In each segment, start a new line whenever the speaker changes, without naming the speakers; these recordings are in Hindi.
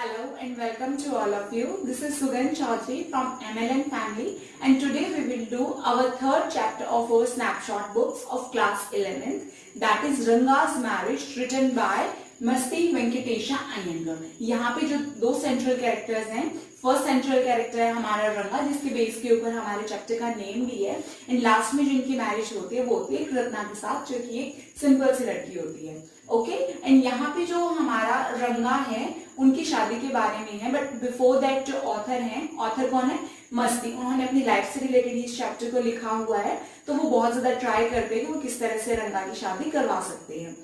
Hello and welcome to all of you. This is Sugan Chaudhary from MLN family and today we will do our third chapter of our snapshot books of class 11th, that is Ranga's Marriage, written by मस्ती वेंकटेशा अयंगर। यहाँ पे जो दो सेंट्रल कैरेक्टर्स हैं, फर्स्ट सेंट्रल कैरेक्टर है हमारा रंगा जिसके बेस के ऊपर हमारे चैप्टर का नेम भी है, एंड लास्ट में जिनकी मैरिज होती है वो होती है एक रत्ना के साथ जो कि एक सिंपल सी लड़की होती है। ओके, एंड यहाँ पे जो हमारा रंगा है उनकी शादी के बारे में है, बट बिफोर दैट जो ऑथर है, ऑथर कौन है? मस्ती। उन्होंने अपनी लाइफ से रिलेटेड इस चैप्टर को लिखा हुआ है, तो वो बहुत ज्यादा ट्राई करते हैं कि वो किस तरह से रंगा की शादी करवा सकते हैं।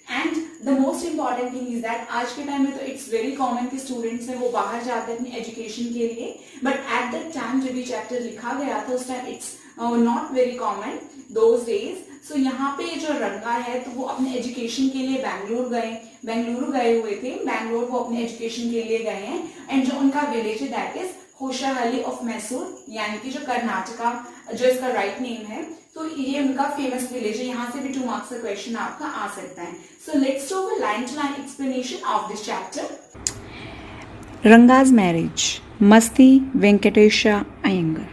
And the most important thing is that आज के टाइम में तो इट्स वेरी कॉमन कि स्टूडेंट्स हैं वो बाहर जाते हैं अपनी एजुकेशन के लिए, बट एट दैट टाइम जब ये चैप्टर लिखा गया था उस time it's not very common those days. So यहाँ पे जो रंगा है तो वो अपने एजुकेशन के लिए बेंगलुरु गए हुए थे, बैंगलोर वो अपने एजुकेशन के लिए गए हैं, एंड जो उनका विलेज है दैट इज होशाहली ऑफ मैसूर, यानी कि जो कर्नाटका जो इसका राइट नेम है, तो ये उनका फेमस विलेज है। यहाँ से भी 2 मार्क्स का क्वेश्चन आपका आ सकता है। So let's do a line to line explanation of this chapter.
Ranga's marriage. Masti Venkatesha Iyengar.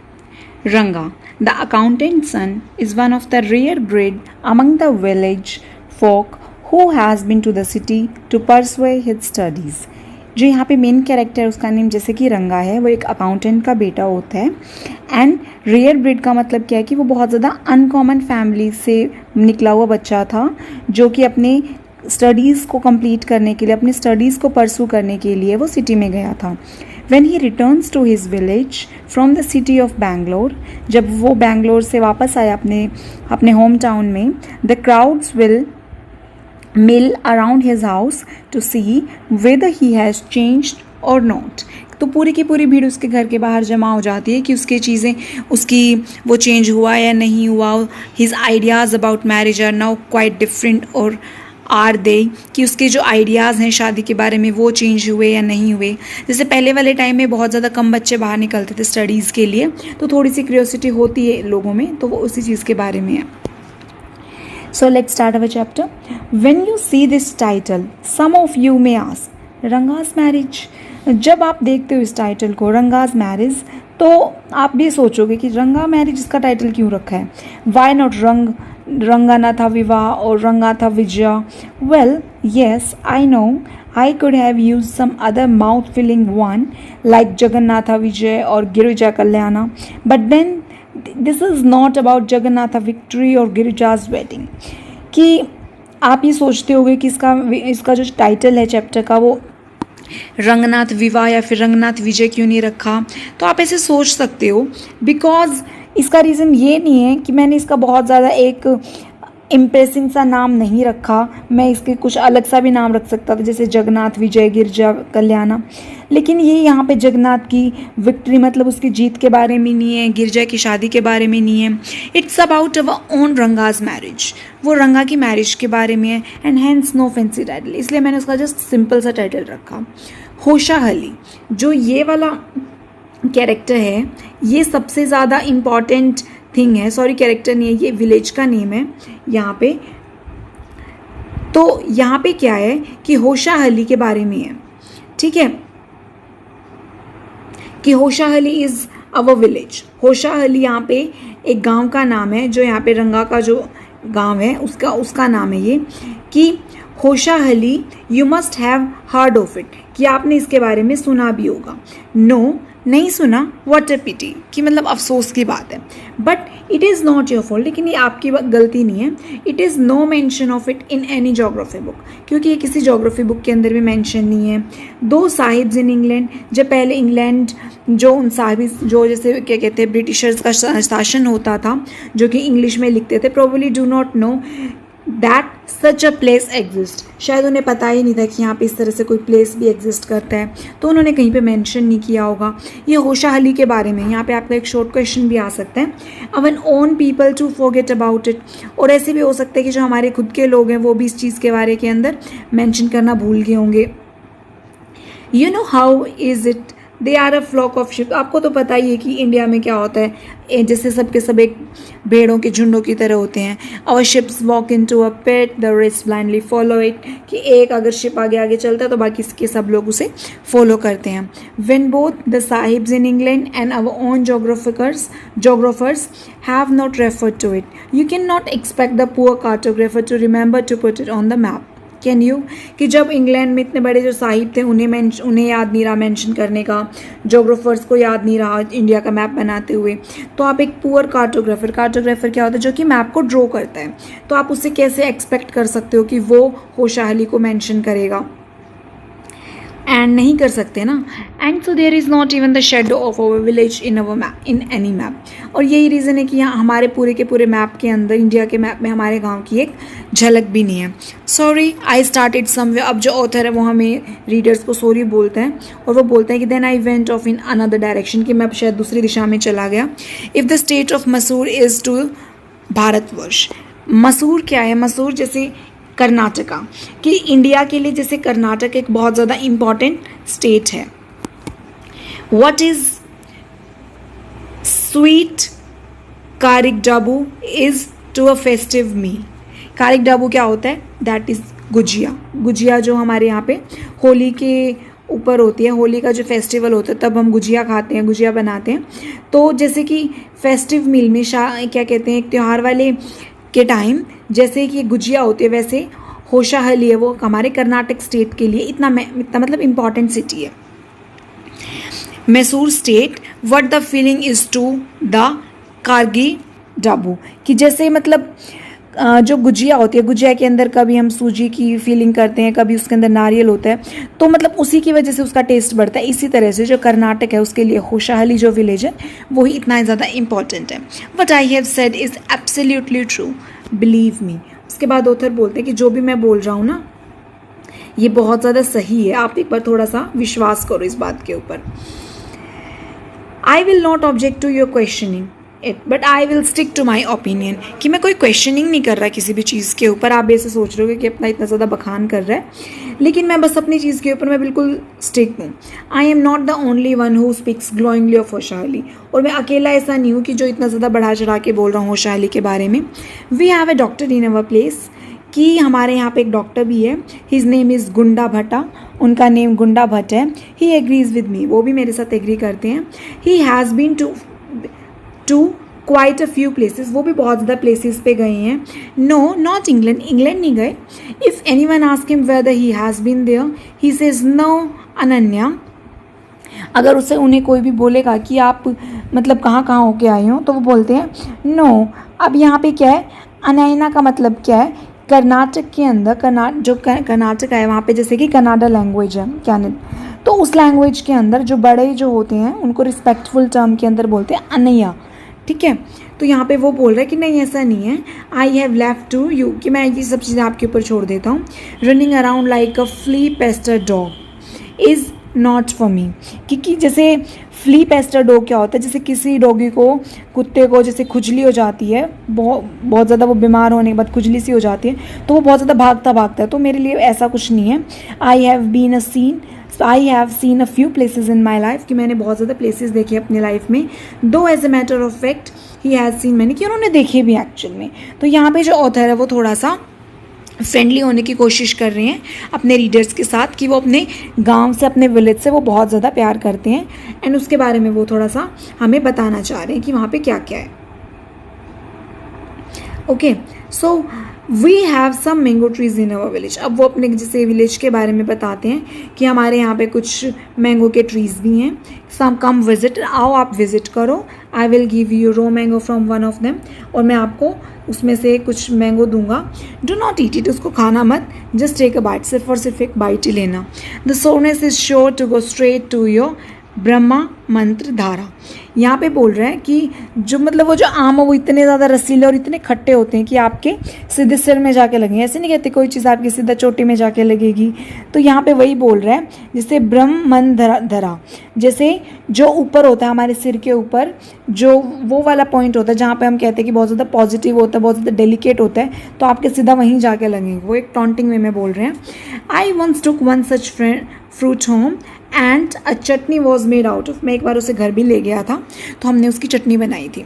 Ranga, the accountant's son, is one of the rare breed among the village folk who has been to the city to pursue his studies. जो यहाँ पे मेन कैरेक्टर उसका नेम जैसे कि रंगा है, वो एक अकाउंटेंट का बेटा होता है। एंड रेयर ब्रीड का मतलब क्या है कि वो बहुत ज़्यादा अनकॉमन फैमिली से निकला हुआ बच्चा था जो कि अपने स्टडीज़ को कंप्लीट करने के लिए, अपनी स्टडीज़ को परसू करने के लिए वो सिटी में गया था। When he returns to his village from the city of Bangalore, जब वो बैंगलोर से वापस आया अपने होम टाउन में, the crowds will mill around his house to see whether he has changed or not. तो पूरी की पूरी भीड़ उसके घर के बाहर जमा हो जाती है कि उसकी चीज़ें, उसकी वो चेंज हुआ या नहीं हुआ। His ideas about marriage are now quite different or are they, कि उसके जो आइडियाज़ हैं शादी के बारे में वो चेंज हुए या नहीं हुए। जैसे पहले वाले टाइम में बहुत ज़्यादा कम बच्चे बाहर निकलते थे स्टडीज़ के लिए, तो थोड़ी सी क्यूरियोसिटी होती है लोगों में, तो वो उसी चीज़ के बारे में है। So let's start our chapter. When you see this title some of you may ask Ranga's marriage. जब आप देखते हो इस टाइटल को रंगास मैरिज, तो आप भी सोचोगे कि रंगा मैरिज इसका टाइटल क्यों रखा है, वाई नॉट रंगानाथा विवाह और Rangatha Vijaya. Well yes, I know I could have used some other mouth-filling one like Jagannatha Vijay or Girija Kalyana, but then this is not about Jagannatha victory or Girija's wedding। कि आप ये सोचते होगे कि इसका जो टाइटल है चैप्टर का वो रंगनाथ विवाह या फिर रंगनाथ विजय क्यों नहीं रखा। तो आप ऐसे सोच सकते हो, बिकॉज इसका रीज़न ये नहीं है कि मैंने इसका बहुत ज़्यादा एक इम्प्रेसिंग सा नाम नहीं रखा, मैं इसके कुछ अलग सा भी नाम रख सकता था जैसे जगन्नाथ विजय, गिरजा कल्याणा, लेकिन ये यहाँ पे जगन्नाथ की विक्ट्री मतलब उसकी जीत के बारे में नहीं है, गिरजा की शादी के बारे में नहीं है। It's about our own Ranga's marriage, वो रंगा की मैरिज के बारे में है, and hence no fancy title, इसलिए मैंने उसका जस्ट सिंपल सा टाइटल रखा। होशाहली, जो ये वाला कैरेक्टर है, ये सबसे ज़्यादा इम्पॉर्टेंट थिंग है, सॉरी कैरेक्टर नहीं है, ये विलेज का नेम है यहाँ पे। तो यहाँ पे क्या है कि होशाहली के बारे में है, ठीक है, कि होशाहली इज अवर विलेज। होशाहली यहाँ पे एक गांव का नाम है, जो यहाँ पे रंगा का जो गांव है उसका नाम है ये, कि Hoshahalli you must have heard of it, कि आपने इसके बारे में सुना भी होगा। नो, नहीं सुना, व्हाट अ पिटी, कि मतलब अफसोस की बात है। But it is not your fault, लेकिन ये आपकी गलती नहीं है। It is no mention of it in any geography book, क्योंकि ये किसी जोग्राफी बुक के अंदर भी मेंशन नहीं है। दो साहिब्स इन इंग्लैंड, जब पहले इंग्लैंड जो उन साहिब जो जैसे क्या कहते हैं ब्रिटिशर्स का शासन होता था, जो कि इंग्लिश में लिखते थे, probably do not know that such a place exist, शायद उन्हें पता ही नहीं था कि यहाँ पे इस तरह से कोई प्लेस भी एग्जिस्ट करता है, तो उन्होंने कहीं पे मेंशन नहीं किया होगा। ये होशाहली के बारे में, यहाँ पे आपका एक शॉर्ट क्वेश्चन भी आ सकता है, our own people to forget about it, और ऐसे भी हो सकता है कि जो हमारे खुद के लोग हैं वो भी इस चीज़ के बारे के अंदर मेंशन करना भूल गए होंगे। You know how is it they are a flock of sheep. आपको तो पता ही है कि इंडिया में क्या होता है, जैसे सबके सब एक भेड़ों के झुंडों की तरह होते हैं। Our sheeps walk into a pit, the rest blindly follow it, कि एक अगर शिप आगे आगे चलता है तो बाकी के सब लोग उसे फॉलो करते हैं। When both the sahibs in England and our own geographers have not referred to it, you cannot expect the poor cartographer to remember to put it on the map. Can you, कि जब इंग्लैंड में इतने बड़े जो साहिब थे उन्हें याद नहीं रहा मेंशन करने का, जोग्राफर्स को याद नहीं रहा इंडिया का मैप बनाते हुए, तो आप एक पुअर कार्टोग्राफर क्या होता है, जो कि मैप को ड्रॉ करता है, तो आप उससे कैसे एक्सपेक्ट कर सकते हो कि वो होशाहली को मेंशन करेगा, एंड नहीं कर सकते ना। And so there is not even the shadow of our village in our map, in any map. और यही रीज़न है कि यहाँ हमारे पूरे के पूरे मैप के अंदर, इंडिया के मैप में हमारे गांव की एक झलक भी नहीं है। Sorry I started somewhere. अब जो ऑथर है वो हमें रीडर्स को सॉरी बोलते हैं और वो बोलते हैं कि then I went off in another direction, कि मैं शायद दूसरी दिशा में चला गया। If the state of Mysore is to Bharatvarsha, Mysore क्या है, मसूर जैसे कर्नाटका, कि इंडिया के लिए जैसे कर्नाटक एक बहुत ज़्यादा इम्पॉर्टेंट स्टेट है। व्हाट इज स्वीट कारिक डाबू is to a festive meal. कारिक डाबू क्या होता है, दैट इज गुजिया। गुजिया जो हमारे यहाँ पे होली के ऊपर होती है, होली का जो फेस्टिवल होता है तब हम गुजिया खाते हैं, गुजिया बनाते हैं। तो जैसे कि फेस्टिव मील में क्या कहते हैं, एक त्यौहार वाले के टाइम जैसे कि गुजिया होती है, वैसे होशाहली है वो हमारे कर्नाटक स्टेट के लिए इतना मतलब इम्पॉर्टेंट सिटी है। Mysore state, what the filling is to the karigadubu, कि जैसे मतलब जो गुजिया होती है, गुजिया के अंदर कभी हम सूजी की फीलिंग करते हैं, कभी उसके अंदर नारियल होता है, तो मतलब उसी की वजह से उसका टेस्ट बढ़ता है। इसी तरह से जो कर्नाटक है उसके लिए होशाहली जो विलेज है वही इतना ज़्यादा इंपॉर्टेंट है। What I have said is absolutely true, believe me. उसके बाद ऑथर बोलते हैं कि जो भी मैं बोल रहा हूँ ना ये बहुत ज़्यादा सही है, आप एक बार थोड़ा सा विश्वास करो इस बात के ऊपर। I will not object to your questioning it but I will stick to my opinion, कि मैं कोई क्वेश्चनिंग नहीं कर रहा किसी भी चीज़ के ऊपर। आप ऐसे सोच रहे हो कि अपना इतना ज़्यादा बखान कर रहा है, लेकिन मैं बस अपनी चीज़ के ऊपर मैं बिल्कुल स्टिक हूँ। I am not the only one who speaks glowingly of Hoshahalli, और मैं अकेला ऐसा नहीं हूँ कि जो इतना ज़्यादा बढ़ा चढ़ा के बोल रहा हूँ होशाहली के बारे में। We have a doctor in our place, कि हमारे यहाँ पे एक डॉक्टर भी है, हिज नेम इज़ गुंडा भट्टा, उनका नेम गुंडा भट्ट है। ही एग्रीज विद मी, वो भी मेरे साथ एग्री करते हैं। He has been to quite a few places, वो भी बहुत ज़्यादा प्लेसेस पे गए हैं। नो नॉट इंग्लैंड, इंग्लैंड नहीं गए। If any one ask him whether he has been there he says no अनन्या, अगर उससे उन्हें कोई भी बोलेगा कि आप मतलब कहाँ कहाँ होके आए हो, तो वो बोलते हैं नो। अब यहाँ पे क्या है, अनन्या का मतलब क्या है, कर्नाटक के अंदर जो कर्नाटक है वहाँ पे जैसे कि कन्नाडा लैंग्वेज है तो उस लैंग्वेज के अंदर जो बड़े जो होते हैं उनको रिस्पेक्टफुल टर्म के अंदर बोलते हैं अनैया, ठीक है। तो यहाँ पे वो बोल रहा है कि नहीं ऐसा नहीं है, I have left to you, कि मैं ये सब चीज़ें आपके ऊपर छोड़ देता हूँ। Running around like a flea pestered dog is not for me, क्योंकि जैसे फ्ली पेस्टर डॉग क्या होता है, जैसे किसी डॉगी को, कुत्ते को जैसे खुजली हो जाती है, बहुत ज़्यादा वो बीमार होने के बाद खुजली सी हो जाती है तो वो बहुत ज़्यादा भागता है, तो मेरे लिए ऐसा कुछ नहीं है। I have seen a few places in my life, कि मैंने बहुत ज़्यादा प्लेसेस देखे अपनी लाइफ में। Though as a matter of fact he has seen many, कि उन्होंने देखे भी एक्चुअल में। तो यहाँ पे जो ऑथर है वो थोड़ा सा फ्रेंडली होने की कोशिश कर रहे हैं अपने रीडर्स के साथ, कि वो अपने गांव से, अपने विलेज से वो बहुत ज़्यादा प्यार करते हैं, एंड उसके बारे में वो थोड़ा सा हमें बताना चाह रहे हैं कि वहाँ पे क्या क्या है। Okay, so we have some mango trees in our village. अब वो अपने जैसे विलेज के बारे में बताते हैं कि हमारे यहाँ पे कुछ मैंगो के ट्रीज भी हैं। सम कम विजिट, आओ आप विजिट करो। I will give you raw mango from one of them, और मैं आपको उसमें से कुछ मैंगो दूंगा। डू नॉट ईट इट, उसको खाना मत, जस्ट टेक अ बाइट, सिर्फ और सिर्फ एक बाइट ही लेना। द सोनेस is sure to go straight to your ब्रह्मा मंत्र धारा। यहाँ पे बोल रहे हैं कि जो मतलब वो जो आम है वो इतने ज़्यादा रसीले और इतने खट्टे होते हैं कि आपके सीधे सिर में जाके लगेंगे। ऐसे नहीं कहते कोई चीज़ आपकी सीधा चोटी में जाके लगेगी, तो यहाँ पे वही बोल रहे हैं जैसे ब्रह्म मन धरा, जैसे जो ऊपर होता है हमारे सिर के ऊपर, जो वो वाला पॉइंट होता है जहाँ पे हम कहते हैं कि बहुत ज़्यादा पॉजिटिव होता है, बहुत ज़्यादा डेलिकेट होता है, तो आपके सीधा वहीं जाके लगेंगे। वो एक टॉन्टिंग वे में बोल रहे हैं। I once took one such fruit home and a chutney was made out of, मैं एक बार उसे घर भी ले गया था तो हमने उसकी चटनी बनाई थी.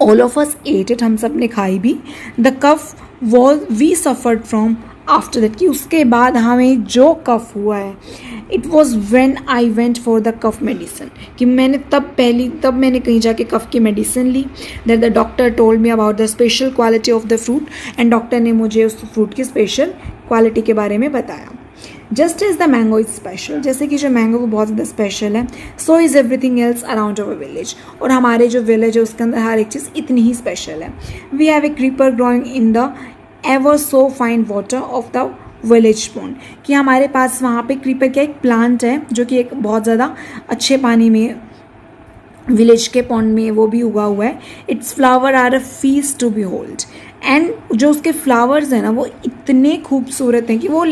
All of us ate it, हम सब ने खाई भी. The cough was we suffered from after that, कि उसके बाद हमें जो कफ हुआ है, it was when I went for the cough medicine, कि मैंने तब मैंने कहीं जाके कफ की मेडिसिन ली. That the doctor told me about the special quality of the fruit, and doctor ने मुझे उस फ्रूट की स्पेशल क्वालिटी के बारे में बताया. Just is the mango is special, जैसे कि जो मैंगो वो बहुत ज़्यादा स्पेशल है, so is everything else around our village, और हमारे जो विलेज है उसके अंदर हर एक चीज़ इतनी ही स्पेशल है. We have a creeper growing in the ever so fine water of the village pond, कि हमारे पास वहाँ पे क्रीपर का एक प्लांट है जो कि एक बहुत ज़्यादा अच्छे पानी में विलेज के पॉन्ड में वो भी उगा हुआ है. Its flower are a feast to behold, and जो उसके फ्लावर्स हैं ना वो इतने खूबसूरत हैं कि वो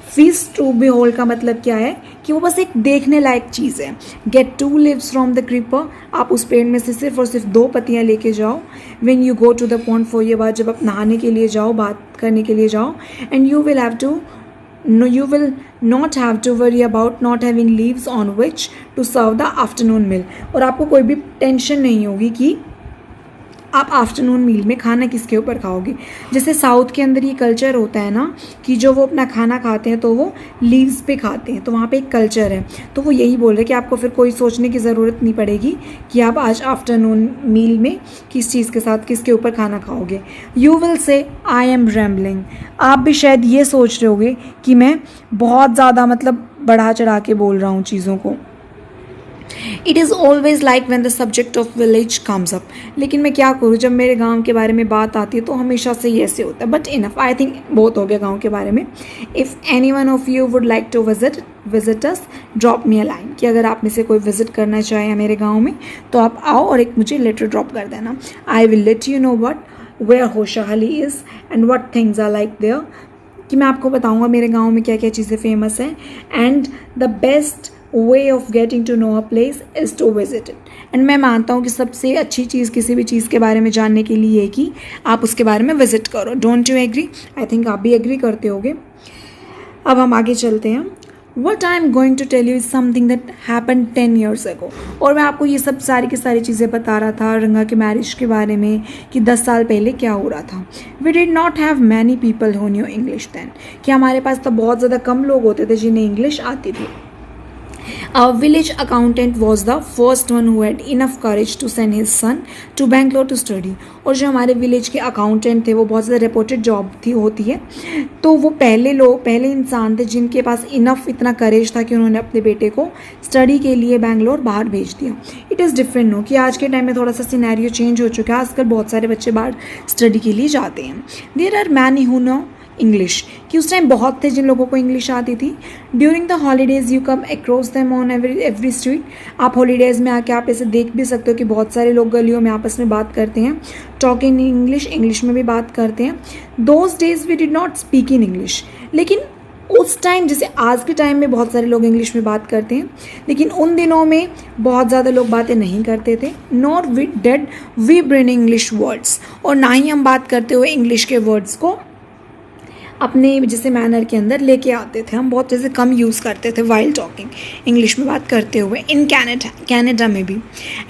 फीस्ट टू बी होल्ड का मतलब क्या है कि वो बस एक देखने लायक चीज़ है. Get 2 leaves from the creeper, आप उस पेड़ में से सिर्फ और सिर्फ 2 पत्तियाँ लेके जाओ. When you go to the pond for, ये बात जब आप नहाने के लिए जाओ, बात करने के लिए जाओ, and you will not have to worry about not having leaves on which to serve the afternoon meal, और आपको कोई भी टेंशन नहीं होगी कि आप आफ्टरनून मील में खाना किसके ऊपर खाओगे. जैसे साउथ के अंदर ये कल्चर होता है ना कि जो वो अपना खाना खाते हैं तो वो लीव्स पे खाते हैं, तो वहाँ पे एक कल्चर है. तो वो यही बोल रहे हैं कि आपको फिर कोई सोचने की ज़रूरत नहीं पड़ेगी कि आप आज आफ्टरनून मील में किस चीज़ के साथ किसके ऊपर खाना खाओगे. You will say I am rambling, आप भी शायद ये सोच रहे होगे कि मैं बहुत ज़्यादा मतलब बढ़ा चढ़ा के बोल रहा हूँ चीज़ों को. It is always like when the subject of village comes up, लेकिन मैं क्या करूँ, जब मेरे गांव के बारे में बात आती है तो हमेशा से ही ऐसे होता है. बट इनफ, आई थिंक बहुत हो गया गांव के बारे में. If any one of you would like to visit us, drop me a line, कि अगर आप में से कोई विजिट करना चाहे मेरे गाँव में तो आप आओ और एक मुझे लेटर ड्रॉप कर देना. I will let you know what where Hoshahalli is and what things are like there, कि मैं आपको बताऊँगा मेरे गाँव में क्या क्या चीज़ें फेमस हैं. And the best way of getting to know a place is to visit it. And मैं मानता हूँ कि सबसे अच्छी चीज़ किसी भी चीज़ के बारे में जानने के लिए है कि आप उसके बारे में विजिट करो. Don't you agree? I think आप भी एग्री करते होगे. अब हम आगे चलते हैं. What I am going to tell you is something that happened 10 years ago. और मैं आपको ये सब सारी की सारी चीज़ें बता रहा था रंगा के मैरिज के बारे में कि 10 साल पहले क्या हो रहा था. We did not have many people who knew English then. कि हमारे पास तो बहुत ज़्यादा कम लोग होते थे जिन्हें इंग्लिश आती थी. Our village accountant was the first one who had enough courage to send his son to Bangalore to study. और जो हमारे विलेज के अकाउंटेंट थे वो बहुत ज़्यादा रेपुटेड जॉब होती है, तो वो पहले इंसान थे जिनके पास इतना करेज था कि उन्होंने अपने बेटे को स्टडी के लिए बैंगलोर बाहर भेज दिया. इट इज़ डिफरेंट नो कि आज के टाइम में थोड़ा सा सिनेरियो चेंज हो चुका है. आजकल बहुत सारे बच्चे बाहर स्टडी के लिए जाते हैं. There are many who know English, कि उस टाइम बहुत थे जिन लोगों को इंग्लिश आती थी. During the holidays you come across them on every street. आप हॉलीडेज़ में आके आप ऐसे देख भी सकते हो कि बहुत सारे लोग गलियों में आपस में बात करते हैं, टॉकिंग इन इंग्लिश में भी बात करते हैं. Those days we did not speak in English, लेकिन उस टाइम जैसे आज के टाइम में बहुत सारे लोग इंग्लिश में बात करते हैं, लेकिन उन दिनों में बहुत ज़्यादा लोग बातें नहीं करते थे. Not we did we brain English words, और ना ही हम बात करते हुए इंग्लिश के वर्ड्स को अपने जैसे मैनर के अंदर लेके आते थे. हम बहुत जैसे कम यूज़ करते थे वाइल टॉकिंग, इंग्लिश में बात करते हुए. इन कैनेडा में भी.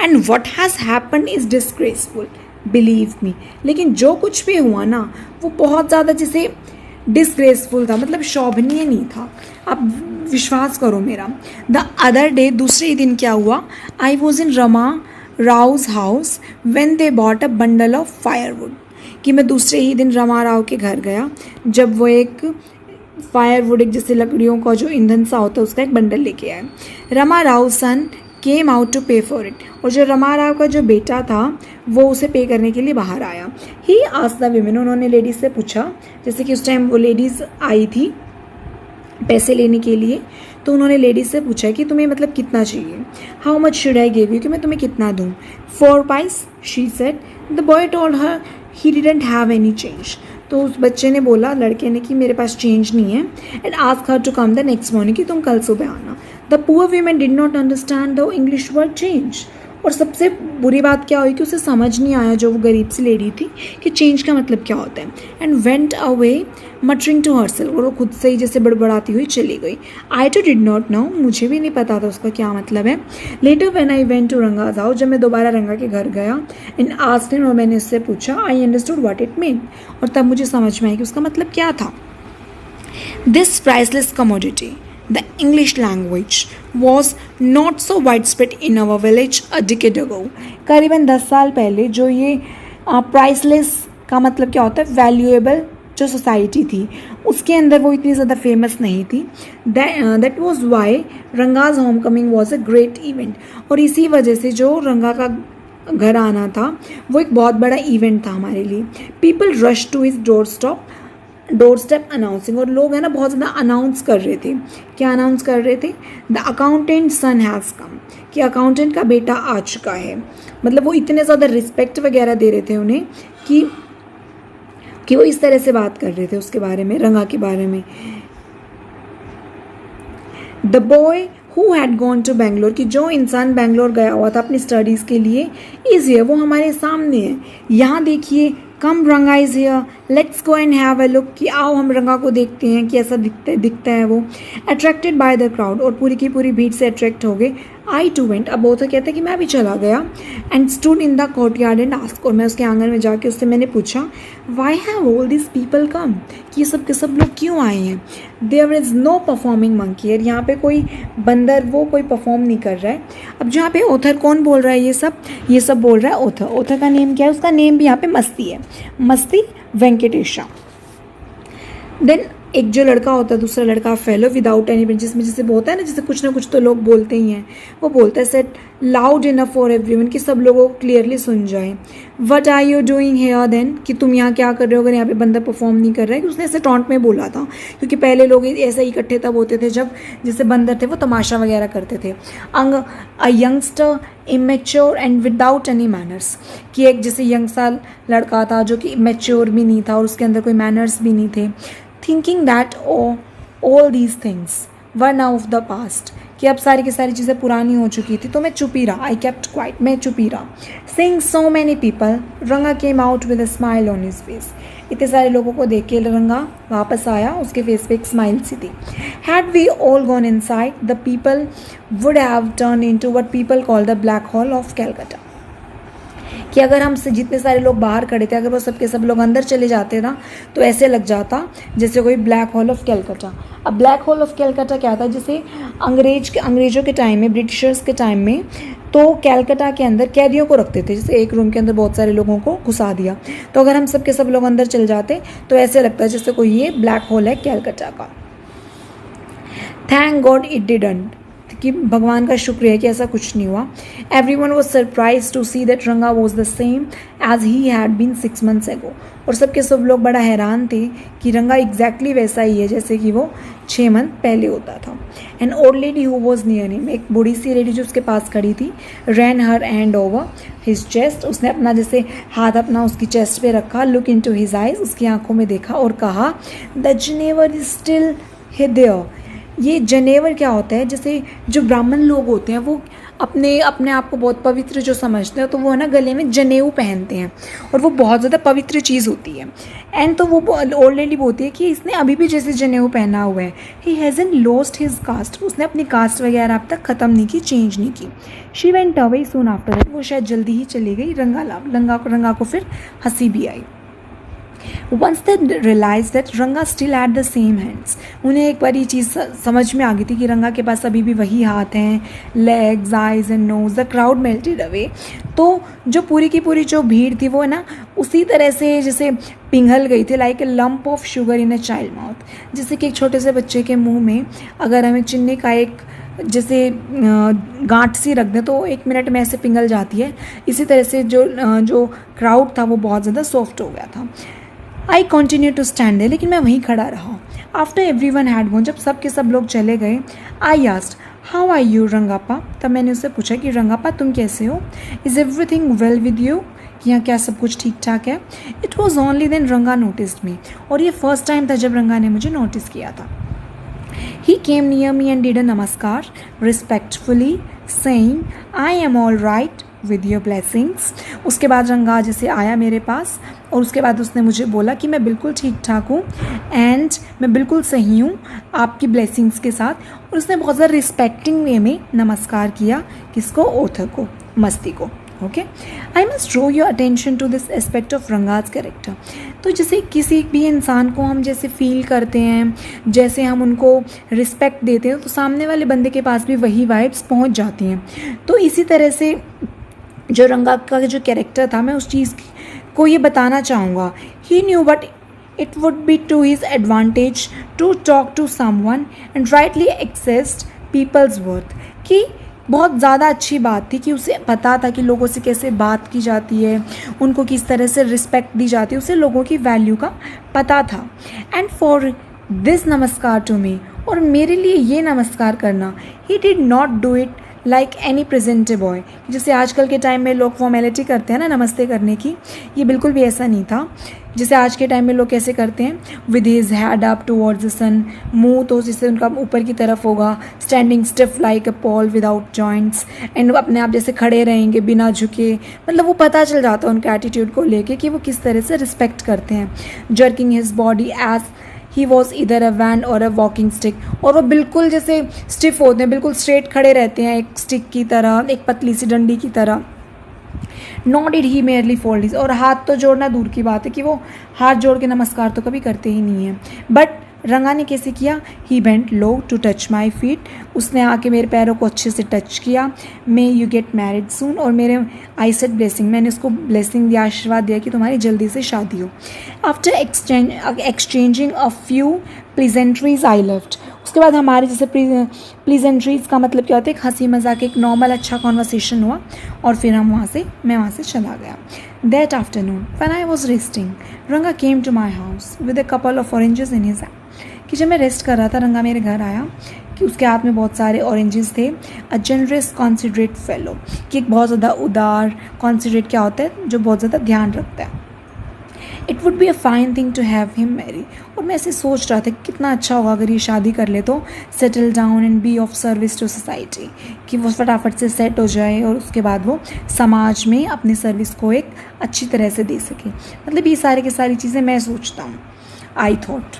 And what has happened is disgraceful, believe me. लेकिन जो कुछ भी हुआ ना वो बहुत ज़्यादा जैसे डिस्ग्रेसफुल था, मतलब शोभनीय नहीं था. आप विश्वास करो मेरा. द अदर डे, दूसरे ही दिन क्या हुआ, I was in Rama Rouse house when they bought a bundle of firewood, कि मैं दूसरे ही दिन रमा राव के घर गया जब वो एक फायरवुड, एक जैसे लकड़ियों का जो ईंधन सा होता है उसका एक बंडल लेके आए. रमा राव सन केम आउट टू पे फॉर इट, और जो रमा राव का जो बेटा था वो उसे पे करने के लिए बाहर आया. ही आस्क्ड द विमेन, उन्होंने लेडीज़ से पूछा, जैसे कि उस टाइम वो लेडीज़ आई थी पैसे लेने के लिए, तो उन्होंने लेडीज़ से पूछा कि तुम्हें मतलब कितना चाहिए. How much should I give you, कि मैं तुम्हें कितना दूँ. 4 price she said. The boy told her he didn't have any change. तो उस बच्चे ने बोला, लड़के ने, कि मेरे पास चेंज नहीं है. And ask her to come the next morning, कि तुम कल सुबह आना. The poor women did not understand the English word change. और सबसे बुरी बात क्या हुई कि उसे समझ नहीं आया, जो वो गरीब सी लेडी थी, कि चेंज का मतलब क्या होता है. And went away muttering to herself, और वो खुद से ही जैसे बड़बड़ाती हुई चली गई. I too did not know, मुझे भी नहीं पता था उसका क्या मतलब है. Later when I went to Ranga's house, जब मैं दोबारा रंगा के घर गया, एंड आस्क्ड हिम, और मैंने उससे पूछा, I understood what it mean, और तब मुझे समझ में आई कि उसका मतलब क्या था. This priceless commodity, the English language, was not so widespread in our village a decade ago. करीबन 10 साल पहले जो ये प्राइसलेस का मतलब क्या होता है, वैल्यूएबल जो सोसाइटी थी, उसके अंदर वो इतनी ज़्यादा फेमस नहीं थी. That was why Ranga's home coming was a great event. और इसी वजह से जो रंगा का घर आना था वो एक बहुत बड़ा इवेंट था हमारे लिए. People rush to his door step announcing, और लोग है ना बहुत ज़्यादा अनाउंस कर रहे थे. क्या अनाउंस कर रहे थे? The accountant son has come, कि अकाउंटेंट का बेटा आ चुका है. मतलब वो इतने ज़्यादा रिस्पेक्ट वगैरह दे रहे थे उन्हें कि वो इस तरह से बात कर रहे थे उसके बारे में, रंगा के बारे में. The boy who had gone to Bangalore, कि जो इंसान बेंगलोर गया हुआ था अपनी स्टडीज़ के लिए, इज़ हियर, वो हमारे सामने है. यहाँ देखिए, कम रंगा is here, let's go and have a look, कि आओ हम रंगा को देखते हैं कि ऐसा दिखता है वो. अट्रैक्टेड बाय द क्राउड, और पूरी की पूरी भीड़ से अट्रैक्ट हो गए. आई टू वेंट, अब वो तो कहता है कि मैं भी चला गया. And stood in the courtyard and ask, और मैं उसके आंगन में जाके उससे मैंने पूछा, why have all this people come, कि ये सब के सब लोग क्यों आए हैं. There is no performing monkey, यहाँ पे कोई बंदर वो कोई परफॉर्म नहीं कर रहा है. अब जो यहाँ पे ऑथर कौन बोल रहा है, ये सब बोल रहा है ऑथर. ऑथर का नेम क्या है? उसका नेम भी यहाँ पे मस्ती है, मस्ती वेंकटेशा. देन एक जो लड़का होता है, दूसरा लड़का फेलो विदाउट एनी, जिसमें जैसे होता है ना, जैसे कुछ ना कुछ तो लोग बोलते ही हैं, वो बोलता है said loud enough for everyone, कि सब लोगों को क्लियरली सुन जाए. What are you doing here then, कि तुम यहाँ क्या कर रहे हो अगर यहाँ पे बंदा परफॉर्म नहीं कर रहा है. कि उसने ऐसे टॉन्ट में बोला था, क्योंकि पहले लोग ऐसे इकट्ठे तब होते थे जब जैसे बंदर थे वो तमाशा वगैरह करते थे. A youngster immature and without any manners, कि एक जैसे यंग सा लड़का था जो कि मैच्योर भी नहीं था और उसके अंदर कोई मैनर्स भी नहीं थे. Thinking that all these things were now of the past, कि अब सारी की सारी चीज़ें पुरानी हो चुकी थी, तो मैं चुप ही रहा. आई केप्ट क्वाइट, मैं चुप ही रहा. सीइंग सो मैनी पीपल, रंगा came out with a smile on his face. इतने सारे लोगों को देख के रंगा वापस आया, उसके फेस पे एक स्माइल सी थी. Had we all gone inside, the people would have turn into what people call the black hole of Calcutta, कि अगर हमसे जितने सारे लोग बाहर खड़े थे, अगर वो सबके सब लोग अंदर चले जाते ना, तो ऐसे लग जाता जैसे कोई ब्लैक होल ऑफ कैलकाटा. अब ब्लैक होल ऑफ कैलकाटा क्या था? जैसे अंग्रेजों के टाइम में, ब्रिटिशर्स के टाइम में, तो कैलकाटा के अंदर कैदियों को रखते थे. जैसे एक रूम के अंदर बहुत सारे लोगों को घुसा दिया, तो अगर हम सबके सब लोग अंदर चले जाते तो ऐसे लगता है जैसे कोई ये ब्लैक होल है कैलकाटा का. थैंक गॉड इट डिडंट, कि भगवान का शुक्र है कि ऐसा कुछ नहीं हुआ. Everyone was surprise to see that Ranga was the same age he had been 6 months ago, और सबके सब लोग बड़ा हैरान थे कि रंगा एग्जैक्टली वैसा ही है जैसे कि वो 6 month पहले होता था. An old lady who was near him, एक बूढ़ी सी लेडी जो उसके पास खड़ी थी, ran her hand over his chest, उसने अपना जैसे हाथ अपना उसकी चेस्ट पे रखा. लुक इनटू हिज आइज, उसकी आंखों में देखा और कहा, द जनेवर इज स्टिल हियर. ये जनेवर क्या होता है? जैसे जो ब्राह्मण लोग होते हैं वो अपने आप को बहुत पवित्र जो समझते हैं, तो वो है ना गले में जनेऊ पहनते हैं, और वो बहुत ज़्यादा पवित्र चीज़ होती है. एंड तो वो ओल्ड लेडी बोलती है कि इसने अभी भी जैसे जनेऊ पहना हुआ है. ही हैज़न लॉस्ट हिज कास्ट, उसने अपनी कास्ट वगैरह अब तक ख़त्म नहीं की, चेंज नहीं की. She went away soon after that, वो शायद जल्दी ही चली गई. रंगा को फिर हंसी भी आई. Once they realized that रंगा still had the same hands, उन्हें एक बार ये चीज़ समझ में आ गई थी कि रंगा के पास अभी भी वही हाथ हैं, legs, eyes and nose. The crowd melted away. तो जो पूरी की पूरी जो भीड़ थी वो है ना उसी तरह से जैसे पिघल गई थी, like a lump of sugar in a child mouth. जैसे कि एक छोटे से बच्चे के मुंह में अगर हमें चीनी का एक जैसे गांठ सी रख दें तो 1 मिनट में ऐसे पिघल जाती है. इसी तरह से जो क्राउड था वो बहुत ज़्यादा सॉफ्ट हो गया था. आई कॉन्टिन्यू टू स्टैंड है, लेकिन मैं वहीं खड़ा रहा. After every one had gone, जब सब के सब लोग चले गए, I asked, how are you Rangappa. तब मैंने उससे पूछा कि रंगापा तुम कैसे हो? Is everything well with you, कि यहाँ क्या सब कुछ ठीक ठाक है? It was only then Ranga noticed me, और ये फर्स्ट टाइम था जब रंगा ने मुझे नोटिस किया था. He came near me and did a namaskar respectfully, saying, I am all right, with your blessings. उसके बाद रंगा जैसे आया मेरे पास और उसके बाद उसने मुझे बोला कि मैं बिल्कुल ठीक ठाक हूँ एंड मैं बिल्कुल सही हूँ आपकी ब्लेसिंग्स के साथ। और उसने बहुत ज़्यादा रिस्पेक्टिंग वे में नमस्कार किया, किसको, ऑथर को, मस्ती को। Okay, I must draw your attention to this aspect of Ranga's character. तो जैसे किसी भी इंसान को हम जैसे फील करते हैं, जैसे हम उनको रिस्पेक्ट देते हैं, तो सामने वाले बंदे के पास भी वही वाइब्स पहुंच जाती हैं। तो इसी तरह से जो रंगा का जो कैरेक्टर था, मैं उस चीज़ को ये बताना चाहूँगा, he knew but it would be to his advantage to talk to someone and rightly accessed people's worth। कि बहुत ज़्यादा अच्छी बात थी कि उसे पता था कि लोगों से कैसे बात की जाती है, उनको किस तरह से रिस्पेक्ट दी जाती है, उसे लोगों की वैल्यू का पता था। एंड फॉर दिस नमस्कार टू मी, और मेरे लिए ये नमस्कार करना, he did not do it like any present by. जैसे आजकल के टाइम में लोग फॉर्मेलिटी करते हैं ना नमस्ते करने की, ये बिल्कुल भी ऐसा नहीं था। जैसे आज के टाइम में लोग कैसे करते हैं, with his head up towards the sun, मुंह तो जिससे उनका ऊपर की तरफ होगा, standing stiff like a pole without joints, and अपने आप जैसे खड़े रहेंगे बिना झुके। मतलब वो पता चल जाता है उनके एटीट्यूड को लेके कि वो किस तरह से रिस्पेक्ट करते हैं। Jerking his body as he was either a van और अ वॉकिंग स्टिक, और वो बिल्कुल जैसे स्टिफ होते हैं, बिल्कुल स्ट्रेट खड़े रहते हैं, एक स्टिक की तरह, एक पतली सी डंडी की तरह। Not did he merely fold his, और हाथ तो जोड़ना दूर की बात है कि वो हाथ जोड़ के नमस्कार तो कभी करते ही नहीं है। बट रंगा ने कैसे किया, he bent low to touch my feet, उसने आके मेरे पैरों को अच्छे से टच किया। May you get married soon, और मेरे आई सेड ब्लेसिंग, मैंने उसको ब्लेसिंग दिया, आशीर्वाद दिया कि तुम्हारी जल्दी से शादी हो। After exchanging a few pleasantries I left, उसके बाद हमारे जैसे प्लीजेंट्रीज का मतलब क्या होता है, एक हंसी मजाक, एक नॉर्मल अच्छा कॉन्वर्सेशन हुआ, और फिर मैं वहाँ से चला गया। That afternoon when I was resting, Ranga came to my house with a couple of oranges in his hand, कि जब मैं रेस्ट कर रहा था रंगा मेरे घर आया कि उसके हाथ में बहुत सारे ऑरेंजेस थे। अ जनरस कॉन्सिडरेट फेलो, कि एक बहुत ज़्यादा उदार, कॉन्सिडरेट क्या होता है, जो बहुत ज़्यादा ध्यान रखता है। It would be a fine thing to have him marry, और मैं ऐसे सोच रहा था कि कितना अच्छा होगा अगर ये शादी कर ले तो, settle down and be of service to society, कि वो फटाफट से सेट हो जाए और उसके बाद वो समाज में अपनी सर्विस को एक अच्छी तरह से दे सके। मतलब ये सारी की सारी चीज़ें मैं सोचता हूँ। I thought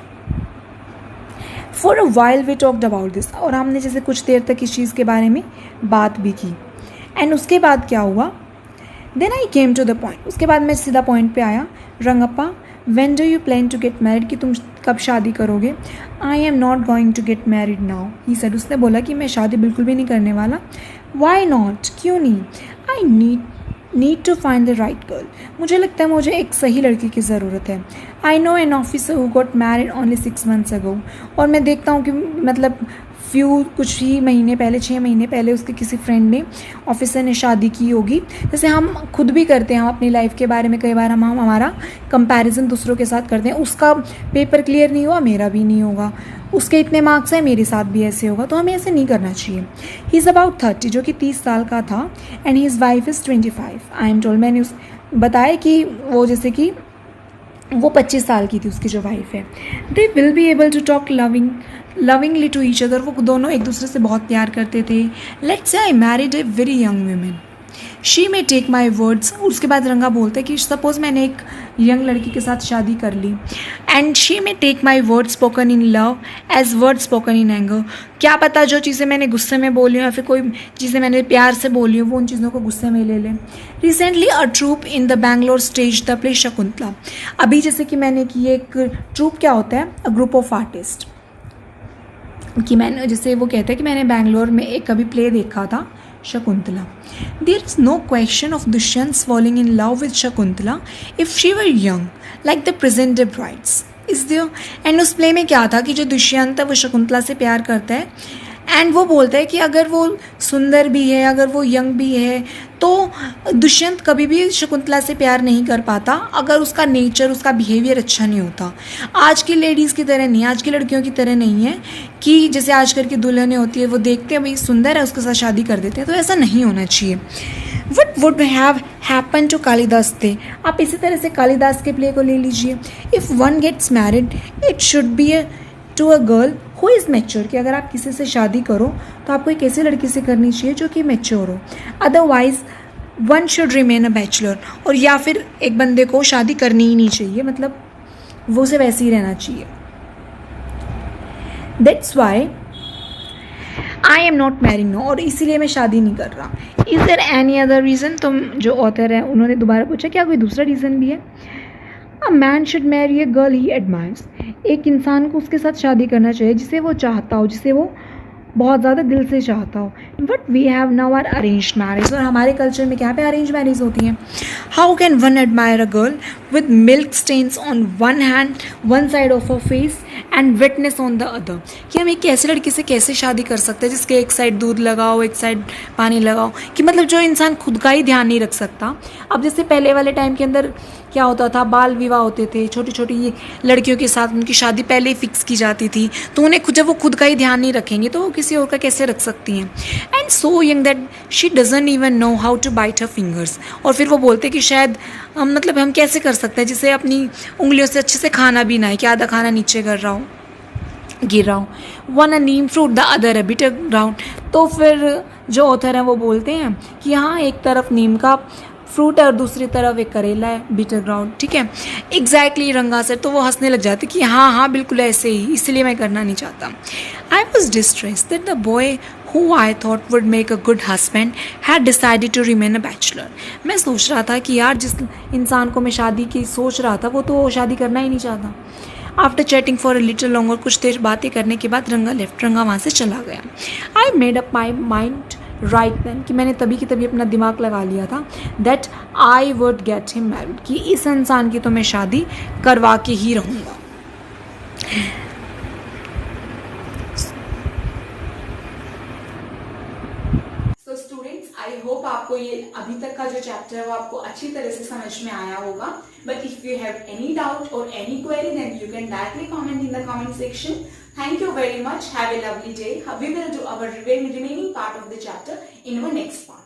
for a while we talked about this, और हमने जैसे कुछ देर तक इस चीज़ के बारे में बात भी की। एंड उसके बाद क्या हुआ, then I came to the point, उसके बाद मैं सीधा पॉइंट पे आया। Rangappa, when do you plan to get married, कि तुम कब शादी करोगे। I am not going to get married now, he said, उसने बोला कि मैं शादी बिल्कुल भी नहीं करने वाला। वाई नॉट, क्यों नहीं। I need to find the right girl, मुझे लगता है मुझे एक सही लड़की की ज़रूरत है। I know an officer who got married only 6 months अगो, और मैं देखता हूँ कि मतलब कुछ ही महीने पहले, 6 महीने पहले उसके किसी फ्रेंड ने, ऑफिसर ने शादी की होगी। जैसे हम खुद भी करते हैं, हम अपनी लाइफ के बारे में कई बार हम हमारा कंपैरिजन दूसरों के साथ करते हैं। उसका पेपर क्लियर नहीं हुआ, मेरा भी नहीं होगा, उसके इतने मार्क्स हैं, मेरे साथ भी ऐसे होगा, तो हमें ऐसे नहीं करना चाहिए। ही इज़ अबाउट 30, जो कि 30 साल का था, and his wife is 25। I am told, मैंने बताया कि वो जैसे कि वो 25 साल की थी, उसकी जो वाइफ है। They will be able to talk lovingly to each other, वो दोनों एक दूसरे से बहुत प्यार करते थे। Let's say I married a very young women, she may take my words. उसके बाद रंगा बोलता है कि सपोज मैंने एक यंग लड़की के साथ शादी कर ली, and she may take my word spoken in love as word spoken in anger, क्या पता जो चीज़ें मैंने गुस्से में बोली हूँ या फिर कोई चीज़ें मैंने प्यार से बोली हूँ वो उन चीज़ों को गुस्से में ले लें। Recently a troupe in the Bangalore stage the play Shakuntala, अभी जैसे कि मैंने की एक ट्रूप क्या होता है, अ ग्रुप ऑफ आर्टिस्ट, कि मैंने जैसे वो कहता है कि मैंने बैंगलोर में एक कभी प्ले देखा था, Shakuntala. There is no question of Dushyanta falling in love with Shakuntala if she were young like the present day brides is there. And उस प्ले में क्या था कि जो दुष्यंत है वो शकुंतला से प्यार करता है, एंड वो बोलता है कि अगर वो सुंदर भी है, अगर वो यंग भी है, तो दुष्यंत कभी भी शकुंतला से प्यार नहीं कर पाता अगर उसका नेचर, उसका बिहेवियर अच्छा नहीं होता। आज की लेडीज़ की तरह नहीं, आज की लड़कियों की तरह नहीं है कि जैसे आजकल की दुल्हनें होती है, वो देखते हैं भाई सुंदर है, उसके साथ शादी कर देते हैं, तो ऐसा नहीं होना चाहिए। What would have happen to Kalidasa थे, आप इसी तरह से कालिदास के प्ले को ले लीजिए। If one gets married it should be to a girl who is mature, कि अगर आप किसी से शादी करो तो आपको एक ऐसी लड़की से करनी चाहिए जो कि मैच्योर हो। Otherwise one should remain a bachelor, और या फिर एक बंदे को शादी करनी ही नहीं चाहिए, मतलब वो उसे वैसे ही रहना चाहिए. That's why I am not marrying no, और इसीलिए मैं शादी नहीं कर रहा. Is there any other reason? तो जो ऑथर है उन्होंने दोबारा पूछा क्या कोई दूसरा रीज़न भी है. A man should marry a girl he admires, एक इंसान को उसके साथ शादी करना चाहिए जिसे वो चाहता हो, जिसे वो बहुत ज़्यादा दिल से चाहता हो. But we have now our arrange marriage, और हमारे कल्चर में क्या पे अरेंज मैरिज होती हैं. How can one admire a girl with milk stains on one hand, one side of a face and witness on the other, कि हम एक ऐसे लड़की से कैसे शादी कर सकते हैं जिसके एक साइड दूध लगाओ एक साइड पानी लगाओ, कि मतलब जो इंसान खुद का ही ध्यान नहीं रख सकता. अब जैसे पहले वाले टाइम के अंदर क्या होता था, बाल विवाह होते थे, छोटी छोटी लड़कियों के साथ उनकी शादी पहले ही फिक्स की जाती थी, तो उन्हें जब वो खुद का ही ध्यान नहीं रखेंगे तो वो किसी और का कैसे रख सकती हैं. And so young that she doesn't even know how to bite her fingers, और फिर वो बोलते कि शायद मतलब हम कैसे कर सकते हैं जिसे अपनी उंगलियों से अच्छे से खाना भी ना है, कि आधा खाना नीचे गिर रहा हो. One a Neem fruit the other a bitter ground, तो फिर जो ऑथर हैं वो बोलते हैं कि हाँ एक तरफ नीम का फ्रूट है और दूसरी तरफ एक करेला है, बिटर ग्राउंड. ठीक है, एग्जैक्टली रंगा सर. तो वो हंसने लग जाते कि हाँ बिल्कुल ऐसे ही, इसलिए मैं करना नहीं चाहता. I was distressed that the boy who I thought would make a good husband had decided to remain a bachelor. मैं सोच रहा था कि यार जिस इंसान को मैं शादी की सोच रहा था वो तो शादी करना ही नहीं चाहता. After chatting for a little longer, कुछ देर बातें करने के बाद रंगा वहाँ से चला गया. I made up my mind right then, कि मैंने तभी की तभी अपना दिमाग लगा लिया था that I would get him married, कि इस इंसान की तो मैं शादी करवा के ही रहूँगा.
So students, I hope आपको ये अभी तक का जो चैप्टर है वो आपको अच्छी तरह से समझ में आया होगा. But if you have any doubt or any query, then you can directly comment in the comment section. Thank you very much. Have a lovely day. We will do our remaining part of the chapter in our next part.